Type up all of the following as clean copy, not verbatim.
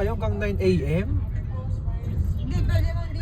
tayo hanggang 9 AM? Hindi, pwede mo hindi.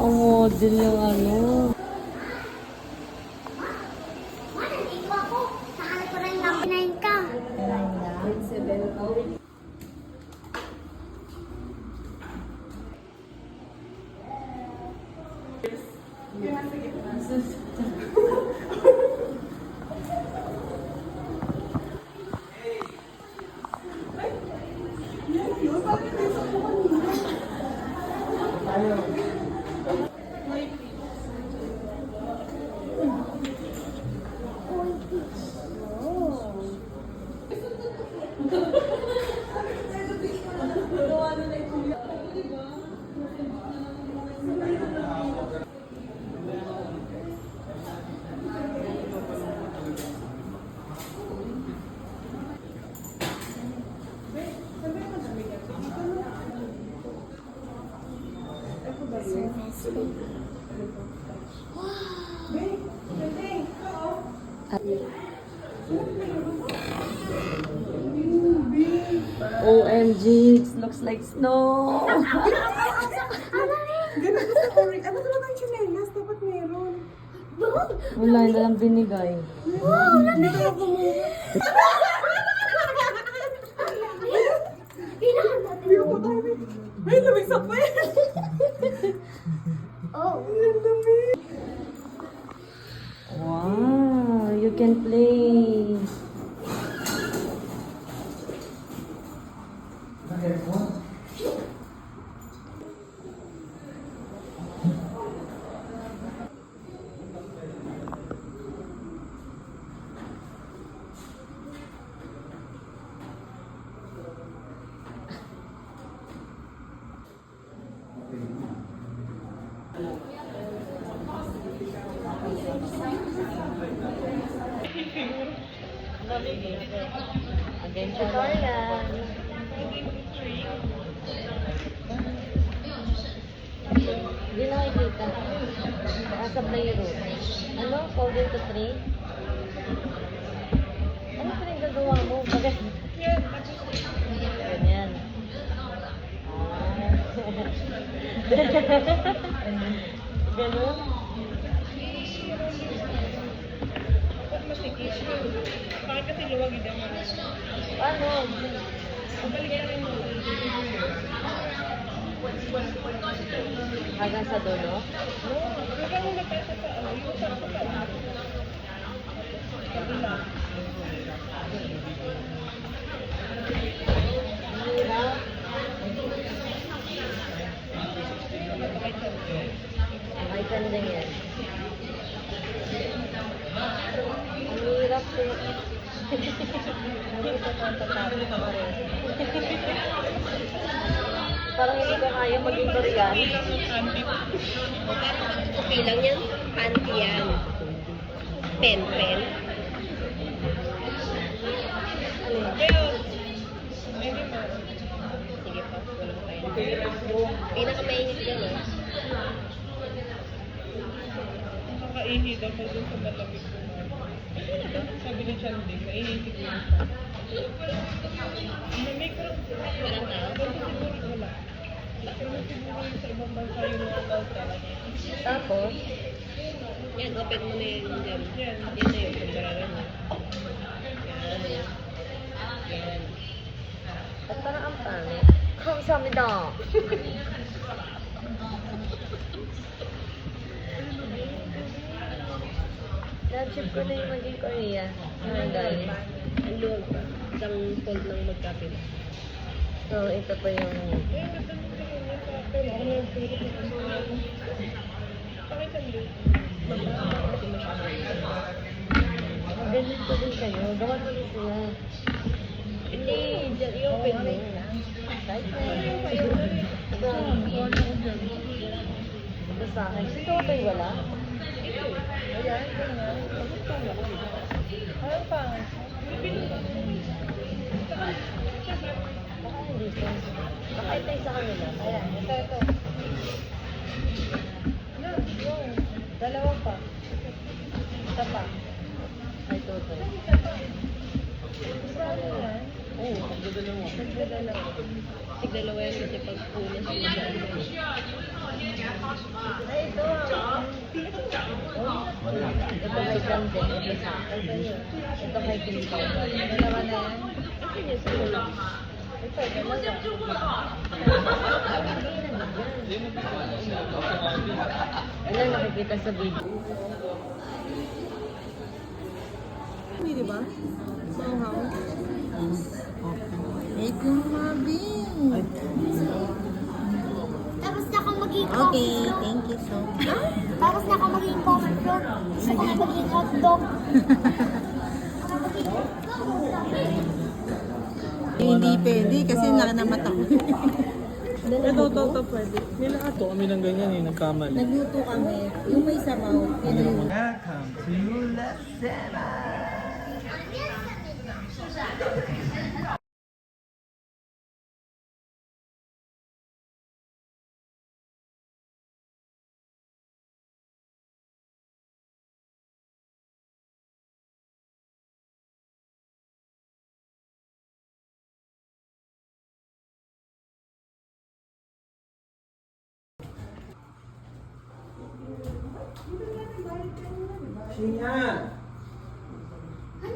Ang model yung ano. OMG, it looks like snow. Ganun sa orange. Ano talaga yung chinelas? Dapat meron. Wala na lang binigay. Wow, hindi ka kumura. Ay, lamig sa pa Wow, you can play. Adventure Thailand. Hindi nakikita. Baka sa playroom. Ano? Golden to 3? Ano pinagagawa mo? Bakit? Ganyan. Ganun? Bakit kasi luwag hindi mo? Paano? Hanggang sa dulo? Hanggang mo nagkasa sa ano? Yung sa ano? Kabila. Hirap. May tandang yan. Ang hirap ko. Parang hindi ko kaya maging Korean. Okay lang yan. Panty yan. Pen. Pero, maybe mo. Sige pa. Walang tayo. Pinakamainit yan eh. Nakakaihi daw pag dun sa malamig ko. Sabi ni Chandy, maihi ko yun. May micro. Walang tao. Pero siguro wala. Pero siguro yung sa ibang bansa yung workout talaga. Tapos, Yan, open mo na yun dyan. Yan. Yan na yung kumpararan mo. Yan. Yan. at parang ang pangit. 감사합니다. Na-achieve ko na yung maging Korea. Dahil. Ang luwag pa. Isang fold lang magkapit. So, ito pa yung... Ganun pa din kayo. Gawa ko rin sila. Hindi, dyan, i-open mo. Kahit na Ito sa akin. Si Totoy wala? Ayan, ganyan. Pagkakita mo ako. Parang pangit. Baka hindi siya. Baka ito yung sa kanila. Ayan, ito. No, yung dalawa pa. Isa pa. Ay, Totoy. Isa ano yan? Oo, pagdadalawa. Nagdadalawa. Tigdalawa yan kasi pag una sila sa Ay, ito ah. Ito kay Dante. Ito sa akin. Ito kay Kinto. Dalawa na yan. Ito yung sa ulo. Ito, dalawa. Ano nakikita sa video? Hindi, di ba? Somehow. Wait lang, Mabing. Tapos na ako maging Okay, coffee float. thank you so much. Tapos na ako maging coffee float. Gusto ko na maging hotdog. Hindi pwede kasi nakanamata ko. Ito. Pwede. Nilato kami ng ganyan eh, nagkamali. Nagluto kami. Yung may sabaw. Yun yung Welcome to Lucena! Siya! Ay,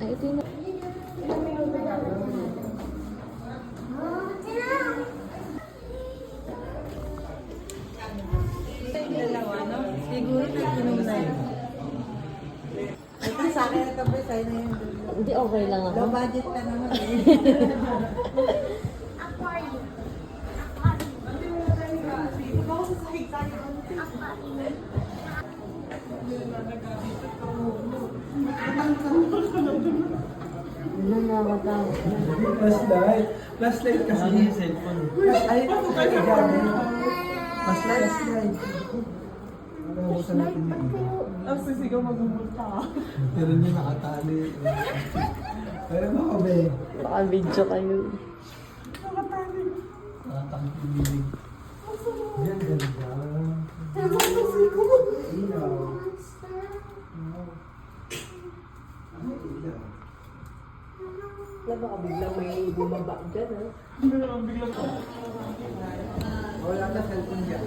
Ay, ito yung Dalawa, no? Siguro nag-inom na yun. Ito sa akin, ito ba sa'yo na yun? Hindi, okay lang ako. Low budget ka naman eh. aquarium. Ano nakakatawa? Flashlight. Flashlight kasi. Ano yung cellphone? Flashlight. Flashlight. Nakabusan natin yung iba. Tapos sisigaw magmumulta ka. Pero hindi nakatali. Pero baka be. Baka video kayo. Nakatangkilig. Yan, ganda. Ilaw. Ano ilaw? Wala baka biglang may bumaba dyan, ha? Wala na cellphone dyan.